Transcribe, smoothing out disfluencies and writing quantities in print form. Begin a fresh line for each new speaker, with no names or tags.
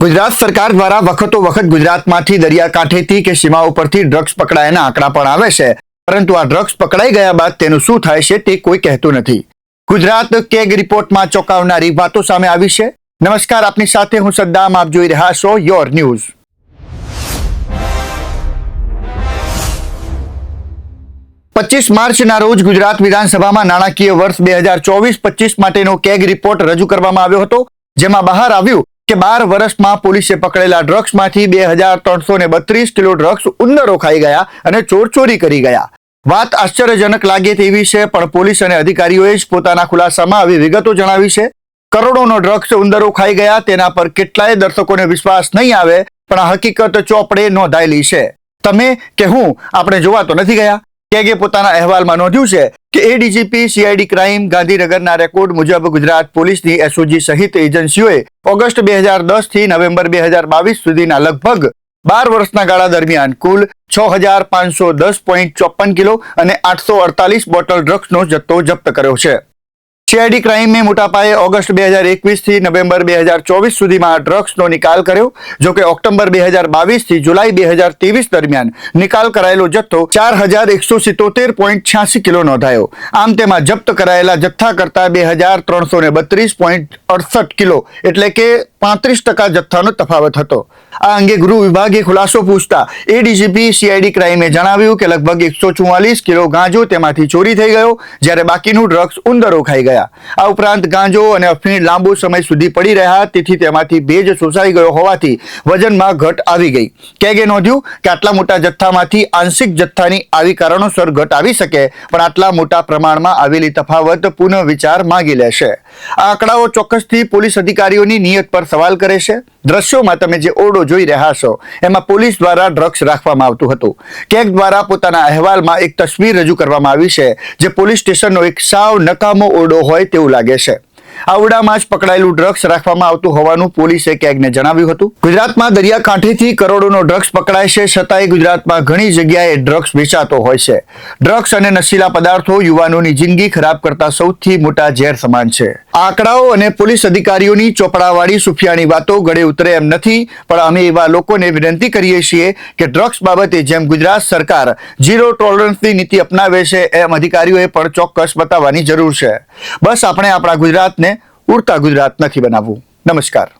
ગુજરાત સરકાર દ્વારા વખતો વખત ગુજરાતમાંથી દરિયાકાંઠેથી કે સીમા ઉપરથી ડ્રગ્સ પકડાયાના આંકડા પણ આવે છે, પરંતુ આ ડ્રગ્સ પકડાઈ ગયા બાદ તેનું શું થાય છે તે કોઈ કહેતું નથી. ગુજરાત કેગ રિપોર્ટમાં ચોંકાવનારી વાતો સામે આવી છે. નમસ્કાર, આપની સાથે હું સદ્દામ, આપ જોઈ રહ્યા છો યોર ન્યૂઝ. માર્ચના રોજ ગુજરાત વિધાનસભામાં નાણાકીય વર્ષ 2024-25 માટેનો કેગ રિપોર્ટ રજૂ કરવામાં આવ્યો હતો, જેમાં બહાર આવ્યું કે 12 વર્ષમાં પોલીસે પકડેલા ડ્રગ્સમાંથી 2332 કિલો ડ્રગ્સ ઉંદરો ખાઈ ગયા અને ચોરી કરી ગયા. વાત આશ્ચર્યજનક લાગે તેવી છે, પણ પોલીસ અને અધિકારીઓએ જ પોતાના ખુલાસામાં આવી વિગતો જણાવી છે. કરોડોનો ડ્રગ્સ ઉંદરો ખાઈ ગયા, તેના પર કેટલાય દર્શકોને વિશ્વાસ નહીં આવે, પણ આ હકીકત ચોપડે નોંધાયેલી છે. તમે કે હું આપણે જોવા તો નથી ગયા. કેગે પોતાના અહેવાલમાં નોંધ્યું છે કે એડીજીપી સીઆઈડી ક્રાઇમ ગાંધીનગરના રેકોર્ડ મુજબ ગુજરાત પોલીસની એસઓજી સહિત એજન્સીઓએ ઓગસ્ટ 2010 થી નવેમ્બર 2022 સુધીના લગભગ 12 વર્ષના ગાળા દરમિયાન કુલ 6510.54 કિલો અને 848 બોટલ ડ્રગ્સનો જથ્થો જપ્ત કર્યો છે. સીઆઈડી ક્રાઇમે મોટા પાયે ઓગસ્ટ 2021 થી નવેમ્બર 2024 સુધીમાં ડ્રગ્સનો નિકાલ કર્યો. જોકે ઓક્ટોબર 2022 થી જુલાઈ 2023 દરમિયાન નિકાલ કરાયેલો જથ્થો 4177.86 કિલો નોંધાયો. આમ તેમાં જપ્ત કરાયેલા જથ્થા કરતા 2332.68 કિલો એટલે કે 35% જથ્થાનો તફાવત હતો. આ અંગે ગૃહ વિભાગે ખુલાસો પૂછતા એડીજીપી સીઆઈડી ક્રાઇમે જણાવ્યું કે લગભગ 144 કિલો ગાંજો તેમાંથી ચોરી થઈ ગયો, જ્યારે બાકીનું ડ્રગ્સ ઉંદરો ખાઈ ગયા. આ ઉપરાંત ગાંજો અને અફીણ લાંબો સમય સુધી પડી રહ્યા, તેથી તેમાંથી ભેજ શોષાઈ ગયો હોવાથી વજનમાં ઘટ આવી ગઈ. કેગે નોંધ્યું કે આટલા મોટા જથ્થામાંથી આંશિક જથ્થાની આવી કારણોસર ઘટ આવી શકે, પણ આટલા મોટા પ્રમાણમાં આવેલી તફાવત પુનઃ વિચાર માંગી લેશે. આ આંકડાઓ ચોક્કસથી પોલીસ અધિકારીઓની નિયત પર સવાલ કરે છે. દ્રશ્યોમાં તમે જે ઓરડો જોઈ રહ્યા છો, એમાં પોલીસ દ્વારા ડ્રગ્સ રાખવામાં આવતું હતું. કેગ દ્વારા પોતાના અહેવાલમાં એક તસવીર રજૂ કરવામાં આવી છે, જે પોલીસ સ્ટેશનનો એક સાવ નકામો ઓરડો હોય તેવું લાગે છે. આ ઓરડામાં જ પકડાયેલું ડ્રગ્સ રાખવામાં આવતું હોવાનું પોલીસે કેગને જણાવ્યું હતું. ગુજરાતમાં દરિયાકાંઠેથી કરોડોનો ડ્રગ્સ પકડાય છે, છતાંય ગુજરાતમાં ઘણી જગ્યાએ ડ્રગ્સ વેચાતો હોય છે. ડ્રગ્સ અને નશીલા પદાર્થો યુવાનોની જિંદગી ખરાબ કરતા સૌથી મોટા ઝેર સમાન છે. આંકડાઓ અને પોલીસ અધિકારીઓની ચોપડાવાળી સુફિયાની વાતો ગળે ઉતરે એમ નથી, પણ અમે એવા લોકોને વિનંતી કરીએ છીએ કે ડ્રગ્સ બાબતે જેમ ગુજરાત સરકાર ઝીરો ટોલરન્સની નીતિ અપનાવે છે, એમ અધિકારીઓએ પણ ચોક્કસ બતાવવાની જરૂર છે. બસ આપણે આપણા ગુજરાતને ઉડતા ગુજરાત નથી બનાવવું. નમસ્કાર.